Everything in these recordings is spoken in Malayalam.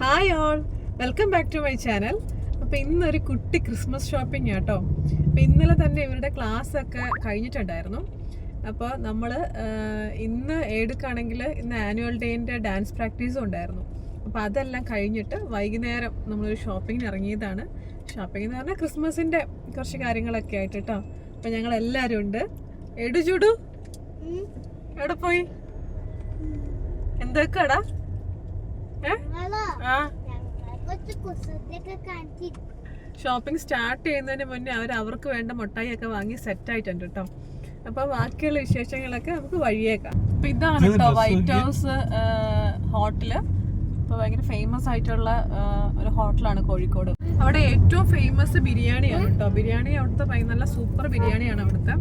Hi all, welcome back to my channel. അപ്പോൾ ഇന്നൊരു കുട്ടി ക്രിസ്മസ് ഷോപ്പിംഗ് കേട്ടോ. അപ്പോൾ ഇന്നലെ തന്നെ ഇവരുടെ ക്ലാസ് ഒക്കെ കഴിഞ്ഞിട്ടുണ്ടായിരുന്നു. അപ്പോൾ നമ്മൾ ഇന്ന് എടുക്കുകയാണെങ്കിൽ ഇന്ന് ആനുവൽ ഡേൻ്റെ ഡാൻസ് പ്രാക്ടീസും ഉണ്ടായിരുന്നു. അപ്പോൾ അതെല്ലാം കഴിഞ്ഞിട്ട് വൈകുന്നേരം നമ്മളൊരു ഷോപ്പിങ്ങിന് ഇറങ്ങിയതാണ്. ഷോപ്പിംഗ് എന്ന് പറഞ്ഞാൽ ക്രിസ്മസിൻ്റെ കുറച്ച് കാര്യങ്ങളൊക്കെ ആയിട്ട് കേട്ടോ. അപ്പോൾ ഞങ്ങൾ എല്ലാവരും ഉണ്ട്. ചൂടു എവിടെ പോയി? എന്തൊക്കെയാടാ? ഷോപ്പിംഗ് സ്റ്റാർട്ട് ചെയ്യുന്നതിന് മുന്നേ അവർക്ക് വേണ്ട മുട്ടായി ഒക്കെ വാങ്ങി സെറ്റ് ആയിട്ടുണ്ട് കേട്ടോ. അപ്പൊ ബാക്കിയുള്ള വിശേഷങ്ങളൊക്കെ നമുക്ക് വഴിയേക്കാം. അപ്പൊ ഇതാണ് കേട്ടോ വൈറ്റ് ഹൗസ് ഹോട്ടല്. ഇപ്പൊ ഭയങ്കര ഫേമസ് ആയിട്ടുള്ള ഒരു ഹോട്ടലാണ് കോഴിക്കോട്. അവിടെ ഏറ്റവും ഫേമസ് ബിരിയാണിയാണ് കേട്ടോ. ബിരിയാണി അവിടുത്തെ നല്ല സൂപ്പർ ബിരിയാണിയാണ് അവിടുത്തെ.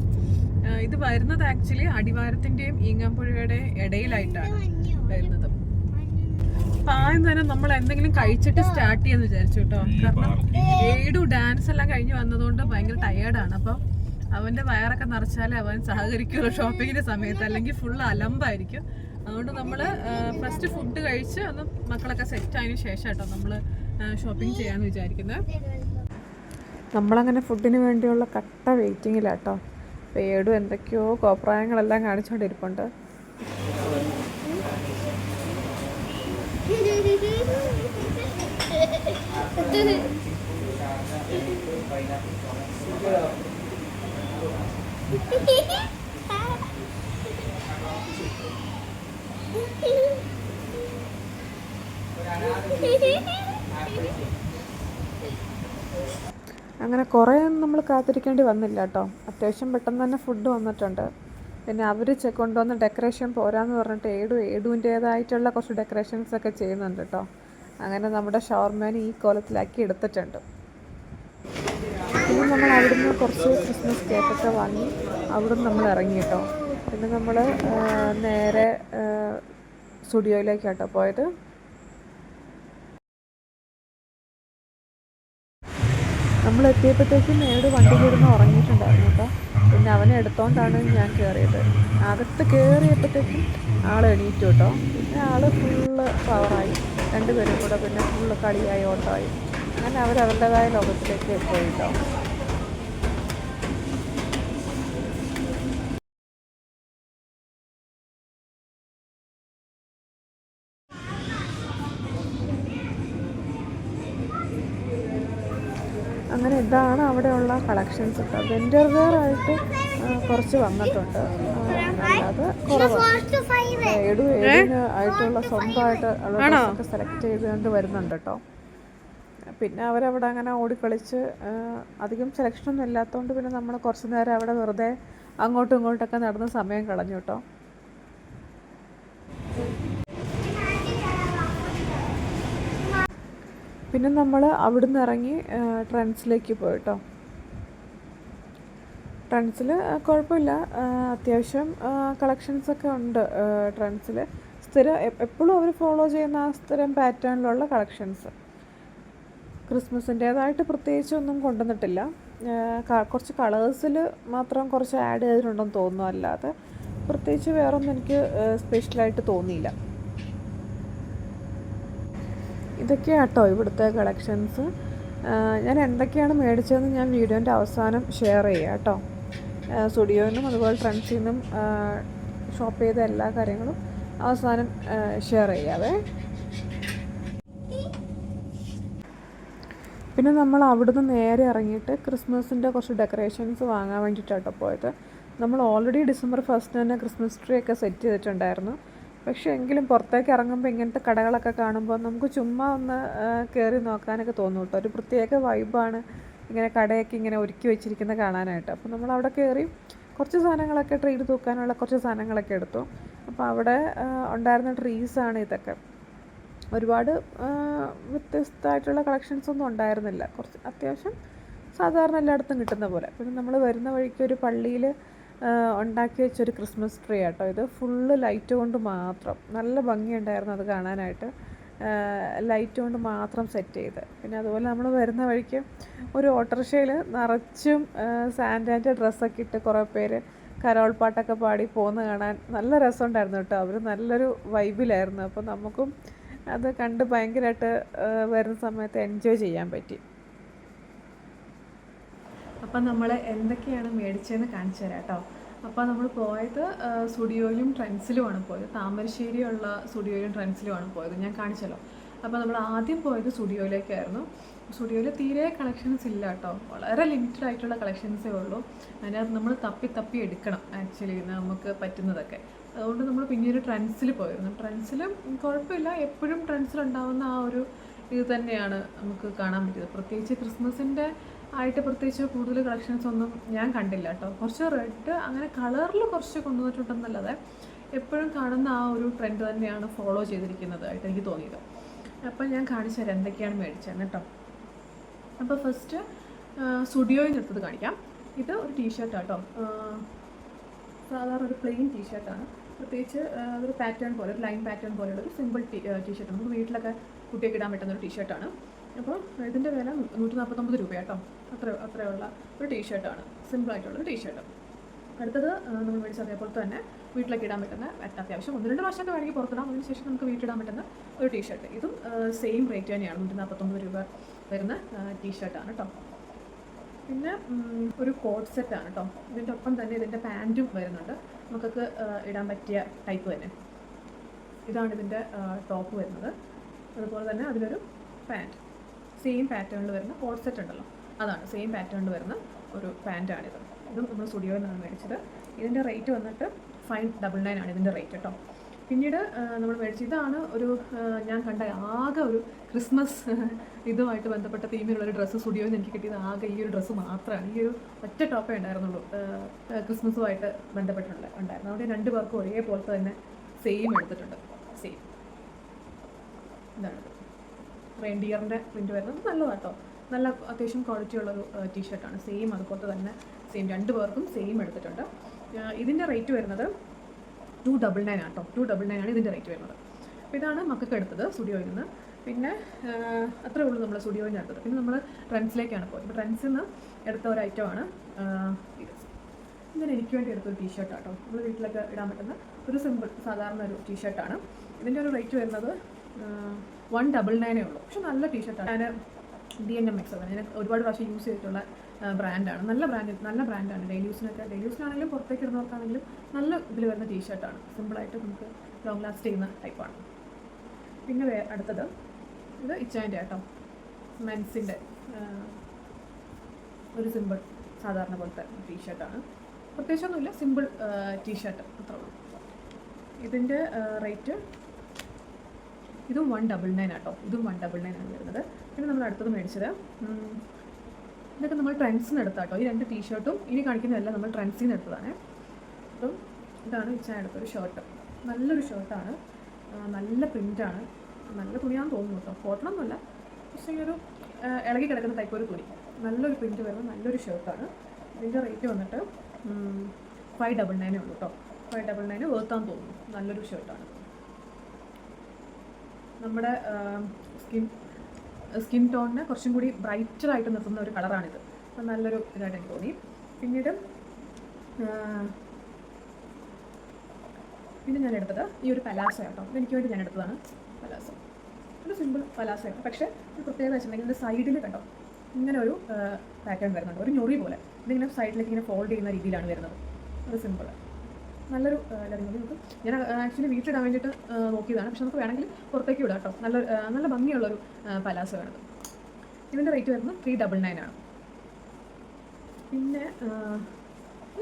ഇത് വരുന്നത് ആക്ച്വലി അടിവാരത്തിന്റെയും ഈങ്ങാപ്പുഴയുടെ ഇടയിലായിട്ടാണ് വരുന്നത്. അപ്പൊ ആദ്യം തന്നെ നമ്മൾ എന്തെങ്കിലും കഴിച്ചിട്ട് സ്റ്റാർട്ട് ചെയ്യാന്ന് വിചാരിച്ചു കേട്ടോ. കാരണം ഏടു ഡാൻസ് എല്ലാം കഴിഞ്ഞ് വന്നതുകൊണ്ട് ഭയങ്കര ടയേർഡാണ്. അപ്പൊ അവന്റെ വയറൊക്കെ നിറച്ചാലേ അവൻ സഹകരിക്കുള്ളൂ ഷോപ്പിങ്ങിന്റെ സമയത്ത്, അല്ലെങ്കിൽ ഫുള്ള് അലമ്പായിരിക്കും. അതുകൊണ്ട് നമ്മൾ ഫസ്റ്റ് ഫുഡ് കഴിച്ച് ഒന്ന് മക്കളൊക്കെ സെറ്റ് ആയതിനു ശേഷം കേട്ടോ നമ്മൾ ഷോപ്പിംഗ് ചെയ്യാന്ന് വിചാരിക്കുന്നത്. നമ്മളങ്ങനെ ഫുഡിന് വേണ്ടിയുള്ള കട്ട വെയിറ്റിങ്ങിലാട്ടോ. ഏടു എന്തൊക്കെയോ കോപ്രായങ്ങളെല്ലാം കാണിച്ചുകൊണ്ടിരിപ്പുണ്ട്. അങ്ങനെ കുറേ നമ്മൾ കാത്തിരിക്കേണ്ടി വന്നില്ല കേട്ടോ. അത്യാവശ്യം പെട്ടെന്ന് തന്നെ ഫുഡ് വന്നിട്ടുണ്ട്. പിന്നെ അവർ കൊണ്ടുവന്ന ഡെക്കറേഷൻ പോരാന്ന് പറഞ്ഞിട്ട് ഏടുവിൻ്റേതായിട്ടുള്ള കുറച്ച് ഡെക്കറേഷൻസ് ഒക്കെ ചെയ്യുന്നുണ്ട് കേട്ടോ. അങ്ങനെ നമ്മുടെ ഷവർമേനെ ഈ കോലത്തിലാക്കി എടുത്തിട്ടുണ്ട്. പിന്നെ നമ്മൾ അവിടുന്ന് കുറച്ച് ക്രിസ്മസ് കേക്കൊക്കെ വാങ്ങി അവിടുന്ന് നമ്മൾ ഇറങ്ങി കേട്ടോ. പിന്നെ നമ്മൾ നേരെ സ്റ്റുഡിയോയിലേക്കാട്ടോ പോയത്. നമ്മൾ എത്തിയപ്പോഴത്തേക്കും വണ്ടിയിലിരുന്ന് ഉറങ്ങിയിട്ടുണ്ടായിരുന്നു കേട്ടോ. പിന്നെ അവനെ എടുത്തോണ്ടാണ് ഞാൻ കയറിയത്. അകത്ത് കയറിയപ്പോഴത്തേക്കും ആൾ എണീറ്റു കേട്ടോ. പിന്നെ ആൾ ഫുള്ള് പവറായി. രണ്ടുപേരും കൂടെ പിന്നെ ഫുള്ള് കളിയായി ഓട്ടമായി. അങ്ങനെ അവരവരുടേതായ ലോകത്തിലേക്ക് പോയി കേട്ടോ. അങ്ങനെ ഇതാണ് അവിടെയുള്ള കളക്ഷൻസ് കേട്ടോ. വെൻഡർ വെയർ ആയിട്ട് കുറച്ച് വന്നിട്ടുണ്ട്, അല്ലാതെ കുറവാണ്. ഏടിന് ആയിട്ടുള്ള സ്വന്തമായിട്ട് ഡ്രസ്സൊക്കെ സെലക്ട് ചെയ്തുകൊണ്ട് വരുന്നുണ്ട് കേട്ടോ. പിന്നെ അവരവിടെ അങ്ങനെ ഓടിക്കളിച്ച് അധികം സെലക്ഷനൊന്നും ഇല്ലാത്തതുകൊണ്ട് പിന്നെ നമ്മൾ കുറച്ച് നേരം അവിടെ വെറുതെ അങ്ങോട്ടും ഇങ്ങോട്ടൊക്കെ നടന്ന് സമയം കളഞ്ഞു കേട്ടോ. പിന്നെ നമ്മൾ അവിടുന്ന് ഇറങ്ങി ട്രെൻഡ്സിലേക്ക് പോയിട്ടോ. ട്രെൻഡ്സിൽ കുഴപ്പമില്ല, അത്യാവശ്യം കളക്ഷൻസൊക്കെ ഉണ്ട് ട്രെൻഡ്സിൽ. എപ്പോഴും അവർ ഫോളോ ചെയ്യുന്ന ആ സ്ഥിരം പാറ്റേണിലുള്ള കളക്ഷൻസ്. ക്രിസ്മസിൻ്റേതായിട്ട് പ്രത്യേകിച്ചൊന്നും കൊണ്ടുവന്നിട്ടില്ല. കുറച്ച് കളേഴ്സിൽ മാത്രം കുറച്ച് ആഡ് ചെയ്തിട്ടുണ്ടെന്ന് തോന്നുന്നു, അല്ലാതെ പ്രത്യേകിച്ച് വേറൊന്നും എനിക്ക് സ്പെഷ്യലായിട്ട് തോന്നിയില്ല. ഇതൊക്കെയാട്ടോ ഇവിടുത്തെ കളക്ഷൻസ്. ഞാൻ എന്തൊക്കെയാണ് മേടിച്ചതെന്ന് ഞാൻ വീഡിയോൻ്റെ അവസാനം ഷെയർ ചെയ്യാം കേട്ടോ. സ്റ്റുഡിയോയിൽ നിന്നും അതുപോലെ ട്രെൻഡ്സിൽ നിന്നും ഷോപ്പ് ചെയ്ത എല്ലാ കാര്യങ്ങളും അവസാനം ഷെയർ ചെയ്യാവേ. പിന്നെ നമ്മൾ അവിടുന്ന് നേരെ ഇറങ്ങിയിട്ട് ക്രിസ്മസിൻ്റെ കുറച്ച് ഡെക്കറേഷൻസ് വാങ്ങാൻ വേണ്ടിയിട്ടാട്ടോ പോയത്. നമ്മൾ ഓൾറെഡി ഡിസംബർ 1 തന്നെ ക്രിസ്മസ് ട്രീ ഒക്കെ സെറ്റ് ചെയ്തിട്ടുണ്ടായിരുന്നു. പക്ഷേ എങ്കിലും പുറത്തേക്ക് ഇറങ്ങുമ്പോൾ ഇങ്ങനത്തെ കടകളൊക്കെ കാണുമ്പോൾ നമുക്ക് ചുമ്മാ ഒന്ന് കയറി നോക്കാനൊക്കെ തോന്നും കേട്ടോ. ഒരു പ്രത്യേക വൈബാണ് ഇങ്ങനെ കടയൊക്കെ ഇങ്ങനെ ഒരുക്കി വെച്ചിരിക്കുന്നത് കാണാനായിട്ട്. അപ്പോൾ നമ്മൾ അവിടെ കയറി കുറച്ച് സാധനങ്ങളൊക്കെ ട്രീയിൽ തൂക്കാനുള്ള കുറച്ച് സാധനങ്ങളൊക്കെ എടുത്തു. അപ്പോൾ അവിടെ ഉണ്ടായിരുന്ന ട്രീസാണ് ഇതൊക്കെ. ഒരുപാട് വ്യത്യസ്തമായിട്ടുള്ള കളക്ഷൻസൊന്നും ഉണ്ടായിരുന്നില്ല, കുറച്ച് അത്യാവശ്യം സാധാരണ എല്ലായിടത്തും കിട്ടുന്ന പോലെ. പിന്നെ നമ്മൾ വരുന്ന വഴിക്ക് ഒരു പള്ളിയിൽ ഉണ്ടാക്കി വെച്ചൊരു ക്രിസ്മസ് ട്രീ ആട്ടോ ഇത്. ഫുള്ള് ലൈറ്റ് കൊണ്ട് മാത്രം, നല്ല ഭംഗിയുണ്ടായിരുന്നു അത് കാണാനായിട്ട്. ലൈറ്റ് കൊണ്ട് മാത്രം സെറ്റ് ചെയ്ത്. പിന്നെ അതുപോലെ നമ്മൾ വരുന്ന വഴിക്ക് ഒരു ഓട്ടോറിക്ഷയിൽ നിറച്ചും സാൻറ്റാൻ്റെ ഡ്രസ്സൊക്കെ ഇട്ട് കുറേ പേര് കരോൾ പാട്ടൊക്കെ പാടി പോകുന്ന കാണാൻ നല്ല രസമുണ്ടായിരുന്നു കേട്ടോ. അവർ നല്ലൊരു വൈബിലായിരുന്നു. അപ്പോൾ നമുക്കും അത് കണ്ട് ഭയങ്കരമായിട്ട് വരുന്ന സമയത്ത് എൻജോയ് ചെയ്യാൻ പറ്റി. അപ്പം നമ്മൾ എന്തൊക്കെയാണ് മേടിച്ചതെന്ന് കാണിച്ചു തരാം കേട്ടോ. അപ്പോൾ നമ്മൾ പോയത് സ്റ്റുഡിയോയിലും ട്രെൻഡ്സിലുമാണ് പോയത്. താമരശ്ശേരിയുള്ള സ്റ്റുഡിയോയിലും ട്രെൻഡ്സിലുമാണ് പോയത്, ഞാൻ കാണിച്ചല്ലോ. അപ്പോൾ നമ്മൾ ആദ്യം പോയത് സ്റ്റുഡിയോയിലേക്കായിരുന്നു. സ്റ്റുഡിയോയിൽ തീരെ കളക്ഷൻസ് ഇല്ല കേട്ടോ, വളരെ ലിമിറ്റഡ് ആയിട്ടുള്ള കളക്ഷൻസേ ഉള്ളൂ. അതിനകത്ത് നമ്മൾ തപ്പി എടുക്കണം ആക്ച്വലി നമുക്ക് പറ്റുന്നതൊക്കെ. അതുകൊണ്ട് നമ്മൾ പിന്നീട് ട്രെൻഡ്സിൽ പോയിരുന്നു. ട്രെൻഡ്സിലും കുഴപ്പമില്ല, എപ്പോഴും ട്രെൻഡ്സിലുണ്ടാവുന്ന ആ ഒരു ഇത് തന്നെയാണ് നമുക്ക് കാണാൻ പറ്റിയത്. പ്രത്യേകിച്ച് ക്രിസ്മസിൻ്റെ ആയിട്ട് പ്രത്യേകിച്ച് കൂടുതൽ കളക്ഷൻസ് ഒന്നും ഞാൻ കണ്ടില്ല കേട്ടോ. കുറച്ച് റെഡ് അങ്ങനെ കളറിൽ കുറച്ച് കൊണ്ടുവന്നിട്ടുണ്ടെന്നല്ലാതെ എപ്പോഴും കാണുന്ന ആ ഒരു ട്രെൻഡ് തന്നെയാണ് ഫോളോ ചെയ്തിരിക്കുന്നതായിട്ട് എനിക്ക് തോന്നിയത്. അപ്പം ഞാൻ കാണിച്ചു തരാം എന്തൊക്കെയാണ് മേടിച്ചത് കേട്ടോ. അപ്പോൾ ഫസ്റ്റ് സ്റ്റുഡിയോയിൽ എടുത്തത് കാണിക്കാം. ഇത് ഒരു ടീഷർട്ടാണ് കേട്ടോ, സാധാരണ ഒരു പ്ലെയിൻ ടീഷർട്ടാണ്. പ്രത്യേകിച്ച് അതൊരു പാറ്റേൺ പോലെ, ഒരു ലൈൻ പാറ്റേൺ പോലെയുള്ള ഒരു സിമ്പിൾ ടീഷർട്ട്, നമുക്ക് വീട്ടിലൊക്കെ കുട്ടിയൊക്കെ ഇടാൻ പറ്റുന്ന ഒരു ടീഷർട്ടാണ്. അപ്പോൾ ഇതിൻ്റെ വില 149 രൂപ കേട്ടോ. അത്രയുള്ള ഒരു ടീഷർട്ടാണ്, സിമ്പിളായിട്ടുള്ളൊരു ടീഷർട്ട്. അടുത്തത് നമ്മൾ മേടിച്ച അതേപോലെ തന്നെ വീട്ടിലൊക്കെ ഇടാൻ പറ്റുന്ന അത്യാവശ്യം 1-2 പ്രാവശ്യമൊക്കെ വേണമെങ്കിൽ പുറത്തിടാം, അതിനുശേഷം നമുക്ക് വീട്ടിലിടാൻ പറ്റുന്ന ഒരു ടീഷർട്ട്. ഇതും സെയിം റേറ്റ് തന്നെയാണ്, 149 രൂപ വരുന്ന ടീഷർട്ടാണ് കേട്ടോ. പിന്നെ ഒരു കോട്ട് സെറ്റാണ് കേട്ടോ. ഇതിൻ്റെ ഒപ്പം തന്നെ ഇതിൻ്റെ പാൻറ്റും വരുന്നുണ്ട്, നമുക്കൊക്കെ ഇടാൻ പറ്റിയ ടൈപ്പ് തന്നെ. ഇതാണ് ഇതിൻ്റെ ടോപ്പ് വരുന്നത്. അതുപോലെ തന്നെ അതിലൊരു പാൻറ്റ്, സെയിം പാറ്റേണിൽ വരുന്ന കോട്ട് സെറ്റ് ഉണ്ടല്ലോ, അതാണ് സെയിം പാറ്റേണിൽ വരുന്ന ഒരു പാൻറ്റാണിത്. ഇതും നമ്മൾ സ്റ്റുഡിയോയിൽ നിന്നാണ് മേടിച്ചത്. ഇതിൻ്റെ റേറ്റ് വന്നിട്ട് 599 ആണ് ഇതിൻ്റെ റേറ്റ് കേട്ടോ. പിന്നീട് നമ്മൾ മേടിച്ചത് ഇതാണ് ഒരു ഞാൻ കണ്ട ആകെ ഒരു ക്രിസ്മസ് ഇതുമായിട്ട് ബന്ധപ്പെട്ട തീമിലുള്ളൊരു ഡ്രസ്സ് സ്റ്റുഡിയോയിൽ നിന്ന് എനിക്ക് കിട്ടിയത് ആകെ ഈ ഒരു ഡ്രസ്സ് മാത്രമാണ്. ഈ ഒരു ഒറ്റ ടോപ്പേ ഉണ്ടായിരുന്നുള്ളൂ ക്രിസ്മസുമായിട്ട് ബന്ധപ്പെട്ടുണ്ടായിരുന്നു. അതുകൊണ്ട് 2 പേർക്കും ഒരേപോലത്തെ തന്നെ സെയിം എടുത്തിട്ടുണ്ട്. സെയിം ഇതാണ് റെയിൻഡിയറിൻ്റെ പ്രിൻറ്റ് വരുന്നത്, നല്ലതാണ് കേട്ടോ. നല്ല അത്യാവശ്യം ക്വാളിറ്റി ഉള്ളൊരു ടീഷർട്ടാണ്. സെയിം അതുപോലത്തെ തന്നെ സെയിം 2 പേർക്കും സെയിം എടുത്തിട്ടുണ്ട്. ഇതിൻ്റെ റേറ്റ് വരുന്നത് 299 ആണ് കേട്ടോ. 299 ആണ് ഇതിൻ്റെ റേറ്റ് വരുന്നത്. അപ്പോൾ ഇതാണ് മക്കൾക്ക് എടുത്തത് സ്റ്റുഡിയോയിൽ നിന്ന്. പിന്നെ അത്രേ ഉള്ളൂ നമ്മൾ സ്റ്റുഡിയോയിൽ നിന്ന് എടുത്തത്. പിന്നെ നമ്മൾ ട്രെൻഡ്സിലേക്കാണ് പോയത്. ഇപ്പോൾ ട്രെൻഡ്സിൽ നിന്ന് എടുത്ത ഒരു ഐറ്റമാണ് ഇത്. ഇങ്ങനെ എനിക്ക് വേണ്ടി എടുത്തൊരു ടീഷർട്ടാണ് കേട്ടോ. നമ്മൾ വീട്ടിലൊക്കെ ഇടാൻ പറ്റുന്ന ഒരു സിമ്പിൾ സാധാരണ ഒരു ടീഷർട്ടാണ്. ഇതിൻ്റെ ഒരു റേറ്റ് വരുന്നത് 199 ഉള്ളൂ. പക്ഷെ നല്ല ടീഷർട്ടാണ്. ഞാൻ DNMX ആണ്, ഞാൻ ഒരുപാട് പ്രാവശ്യം യൂസ് ചെയ്തിട്ടുള്ള ബ്രാൻഡാണ്. നല്ല ബ്രാൻഡാണ്. ഡെയിലി യൂസിനാണെങ്കിലും പുറത്തേക്ക് ഇടുന്നവർക്കാണെങ്കിലും നല്ല ഇതിൽ വരുന്ന ടീഷർട്ടാണ്. സിമ്പിളായിട്ട് നമുക്ക് ലോങ് ലാസ്റ്റ് ചെയ്യുന്ന ടൈപ്പാണ്. പിന്നെ അടുത്തത് ഇത് ഇച്ചാൻ്റെ കേട്ടോ, മെൻസിൻ്റെ ഒരു സിമ്പിൾ സാധാരണ പോലത്തെ ടീഷർട്ടാണ്. പ്രത്യേകിച്ചൊന്നുമില്ല, സിമ്പിൾ ടീഷർട്ട് അത്ര ഉള്ളൂ. ഇതിൻ്റെ റേറ്റ് ഇതും 199 ആട്ടോ. ഇതും 199 ആണ് വരുന്നത്. പിന്നെ നമ്മൾ അടുത്തത് മേടിച്ചത് ഇതൊക്കെ നമ്മൾ ട്രെൻഡ്സിൽ നിന്ന് എടുത്താട്ടോ. ഈ 2 ടീഷർട്ടും ഇനി കാണിക്കുന്നതല്ല, നമ്മൾ ട്രെൻഡ്സിൽ നിന്ന് എടുത്തതാണ്. അപ്പം ഇതാണ് ഇച്ചാൻ എടുത്തൊരു ഷർട്ട്, നല്ലൊരു ഷർട്ടാണ്, നല്ല പ്രിൻ്റാണ്, നല്ല തുണിയാണെന്ന് തോന്നുന്നു കേട്ടോ. കോട്ടണമൊന്നുമല്ല, പക്ഷേ ഈ ഒരു ഇളകി കിടക്കുന്ന ടൈപ്പ് ഒരു തുണി, നല്ലൊരു പ്രിൻറ്റ് വരുന്ന നല്ലൊരു ഷർട്ടാണ്. ഇതിൻ്റെ റേറ്റ് വന്നിട്ട് 599 ഉള്ളൂ കേട്ടോ. 599 വേർത്താന്ന് തോന്നുന്നു. നല്ലൊരു ഷർട്ടാണ്. നമ്മുടെ സ്കിൻ ടോണിനെ കുറച്ചും കൂടി ബ്രൈറ്ററായിട്ട് നിർത്തുന്ന ഒരു കളറാണിത്. അപ്പം നല്ലൊരു ഇതായിട്ട് എനിക്ക് തോന്നി. പിന്നെ ഞാൻ എടുത്തത് ഈ ഒരു പലാസോ കേട്ടോ. ഇതെനിക്ക് വേണ്ടി ഞാൻ എടുത്തതാണ് പലാസോ. ഒരു സിമ്പിൾ പലാസോയാണ്, പക്ഷേ ഒരു പ്രത്യേകത വെച്ചിട്ടുണ്ടെങ്കിൽ ഇതിൻ്റെ സൈഡിൽ കണ്ടോ ഇങ്ങനെ ഒരു പാറ്റേൺ വരുന്നുണ്ട്, ഒരു ഞൊറി പോലെ. ഇതിങ്ങനെ സൈഡിലേക്ക് ഇങ്ങനെ ഫോൾഡ് ചെയ്യുന്ന രീതിയിലാണ് വരുന്നത്. ഒരു സിമ്പിൾ നല്ലൊരു ലെറിങ്. നമുക്ക് ഞാൻ ആക്ച്വലി വീട്ടിലിടാൻ വേണ്ടിയിട്ട് നോക്കിയതാണ്, പക്ഷെ നമുക്ക് വേണമെങ്കിൽ പുറത്തേക്ക് വിടാം കേട്ടോ. നല്ല ഭംഗിയുള്ളൊരു പലാസോ ആണിത്. ഇതിൻ്റെ റേറ്റ് വരുന്നത് 399 ആണ്. പിന്നെ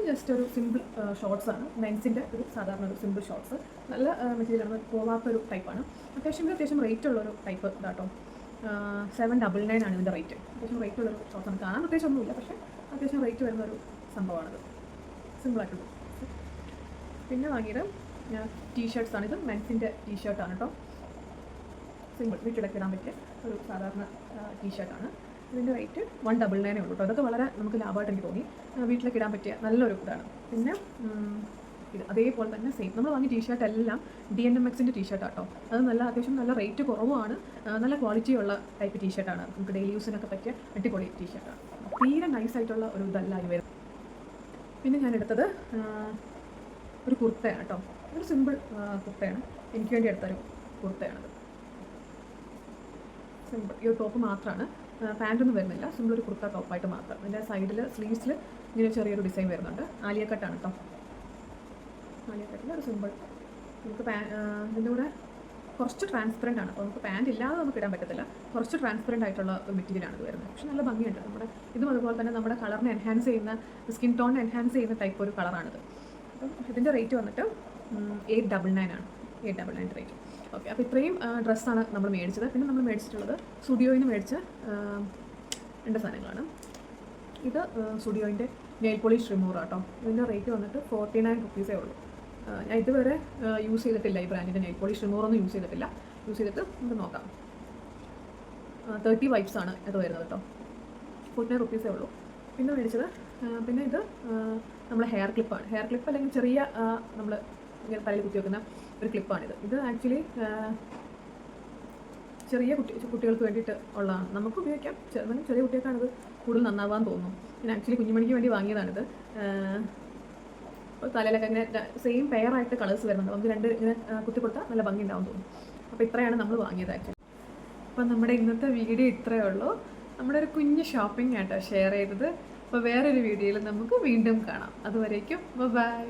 ജസ്റ്റ് ഒരു സിമ്പിൾ ഷോർട്സാണ്, മെൻസിൻ്റെ ഒരു സാധാരണ ഒരു സിമ്പിൾ ഷോർട്സ്. നല്ല മെറ്റീരിയലാണ്, പോവാത്തൊരു ടൈപ്പാണ്. അത്യാവശ്യം റേറ്റ് ഉള്ളൊരു ടൈപ്പ് ഇതാട്ടോ. 799 ആണ് ഇതിൻ്റെ റേറ്റ്. അത്യാവശ്യം റേറ്റ് ഉള്ളൊരു ഷോർട്സാണ്. കാണാൻ പ്രത്യേകിച്ച് ഒന്നുമില്ല, പക്ഷേ അത്യാവശ്യം റേറ്റ് വരുന്നൊരു സംഭവമാണിത്. സിമ്പിളായിട്ടുള്ളൂ. പിന്നെ വാങ്ങിയത് ടീഷർട്ട്സാണ്. ഇത് മെൻസിൻ്റെ ടീഷർട്ടാണ് കേട്ടോ. സിമ്പിൾ വീട്ടിലൊക്കെ ഇടാൻ പറ്റിയ ഒരു സാധാരണ ടീഷർട്ടാണ്. ഇതിൻ്റെ റേറ്റ് 199 ഉള്ളൂ കേട്ടോ. അതൊക്കെ വളരെ നമുക്ക് ലാഭമായിട്ട് എനിക്ക് തോന്നി. വീട്ടിലൊക്കെ ഇടാൻ പറ്റിയ നല്ലൊരു ഇതാണ്. പിന്നെ ഇത് അതേപോലെ തന്നെ സെയിം നമ്മൾ വാങ്ങിയ ടീഷർട്ട് എല്ലാം DNMXൻ്റെ ടീഷർട്ടാണ് കേട്ടോ. അത് അത്യാവശ്യം നല്ല റേറ്റ് കുറവാണ്, നല്ല ക്വാളിറ്റിയുള്ള ടൈപ്പ് ടീഷർട്ടാണ്. നമുക്ക് ഡെയിലി യൂസിനൊക്കെ പറ്റിയ അടിപൊളി ടീഷർട്ടാണ്. തീരെ നൈസായിട്ടുള്ള ഒരു ഇതല്ല ഇത് വരുന്നത്. പിന്നെ ഞാൻ എടുത്തത് ഒരു കുർത്തയാണ് കേട്ടോ. ഒരു സിമ്പിൾ കുർത്തയാണ്, എനിക്ക് വേണ്ടി എടുത്തൊരു കുർത്തയാണത്. സിമ്പിൾ. ഈ ഒരു ടോപ്പ് മാത്രമാണ്, പാൻറ്റൊന്നും വരുന്നില്ല, സിമ്പിൾ ഒരു കുർത്ത ടോപ്പായിട്ട് മാത്രം. അതിൻ്റെ സൈഡിൽ സ്ലീവ്സിൽ ഇങ്ങനെ ചെറിയൊരു ഡിസൈൻ വരുന്നുണ്ട്. ആലിയ കട്ടാണ് കേട്ടോ. ആലിയ കട്ടിൽ ഒരു സിമ്പിൾ. നമുക്ക് ഇതിൻ്റെ കൂടെ കുറച്ച് ട്രാൻസ്പെറൻ്റ് ആണ്. അപ്പോൾ നമുക്ക് പാൻറ്റ് ഇല്ലാതെ നമുക്ക് ഇടാൻ പറ്റത്തില്ല. കുറച്ച് ട്രാൻസ്പെറൻ്റ് ആയിട്ടുള്ള ഒരു മെറ്റീരിയലാണ് ഇത് വരുന്നത്. പക്ഷേ നല്ല ഭംഗിയുണ്ട്. ഇതും അതുപോലെ തന്നെ നമ്മുടെ കളറിനെ എൻഹാൻസ് ചെയ്യുന്ന, സ്കിൻ ടോണിനെ എൻഹാൻസ് ചെയ്യുന്ന ടൈപ്പ് ഒരു കളറാണിത്. അപ്പം ഇതിൻ്റെ റേറ്റ് വന്നിട്ട് 899 ആണ്. 899 റേറ്റ്. ഓക്കെ, അപ്പോൾ ഇത്രയും ഡ്രസ്സാണ് നമ്മൾ മേടിച്ചത്. പിന്നെ നമ്മൾ മേടിച്ചിട്ടുള്ളത് സ്റ്റുഡിയോയിൽ നിന്ന് മേടിച്ച 2 സാധനങ്ങളാണ്. ഇത് സ്റ്റുഡിയോയിൻ്റെ നെയിൽ പോളിഷ് റിമൂവർ കേട്ടോ. ഇതിൻ്റെ റേറ്റ് വന്നിട്ട് 49 റുപ്പീസേ ഉള്ളൂ. ഞാൻ ഇതുവരെ യൂസ് ചെയ്തിട്ടില്ല ഈ ബ്രാൻഡിൻ്റെ നെയിൽ പോളിഷ് റിമൂവറൊന്നും യൂസ് ചെയ്തിട്ടില്ല. യൂസ് ചെയ്തിട്ട് നമുക്ക് നോക്കാം. 30 വൈപ്സ് ആണ് ഇത് വരുന്നത് കേട്ടോ. 49 റുപ്പീസേ ഉള്ളൂ. പിന്നെ മേടിച്ചത് പിന്നെ ഇത് നമ്മുടെ ഹെയർ ക്ലിപ്പാണ്. ഹെയർ ക്ലിപ്പ് അല്ലെങ്കിൽ ചെറിയ നമ്മൾ ഇങ്ങനെ തലയിൽ കുത്തി വെക്കുന്ന ഒരു ക്ലിപ്പാണിത്. ഇത് ആക്ച്വലി ചെറിയ കുട്ടികൾക്ക് വേണ്ടിയിട്ട് ഉള്ളതാണ്. നമുക്ക് ഉപയോഗിക്കാം. ചെറിയ കുട്ടികൾക്കാണിത് കൂടുതൽ നന്നാവാൻ തോന്നും. ഞാൻ ആക്ച്വലി കുഞ്ഞുമണിക്ക് വേണ്ടി വാങ്ങിയതാണിത്. തലയിലൊക്കെ ഇങ്ങനെ സെയിം പെയറായിട്ട് കളേഴ്സ് വരുന്നുണ്ട്. നമുക്ക് 2 ഇങ്ങനെ കുത്തി കൊടുത്താൽ നല്ല ഭംഗി ഉണ്ടാവും തോന്നും. അപ്പോൾ ഇത്രയാണ് നമ്മൾ വാങ്ങിയത് ആക്ച്വലി. അപ്പം നമ്മുടെ ഇന്നത്തെ വീഡിയോ ഇത്രയേ ഉള്ളൂ. നമ്മുടെ ഒരു കുഞ്ഞ് ഷോപ്പിംഗ് ആയിട്ടോ ഷെയർ ചെയ്തത്. അപ്പോൾ വേറൊരു വീഡിയോയിൽ നമുക്ക് വീണ്ടും കാണാം. അതുവരേക്കും ബൈ.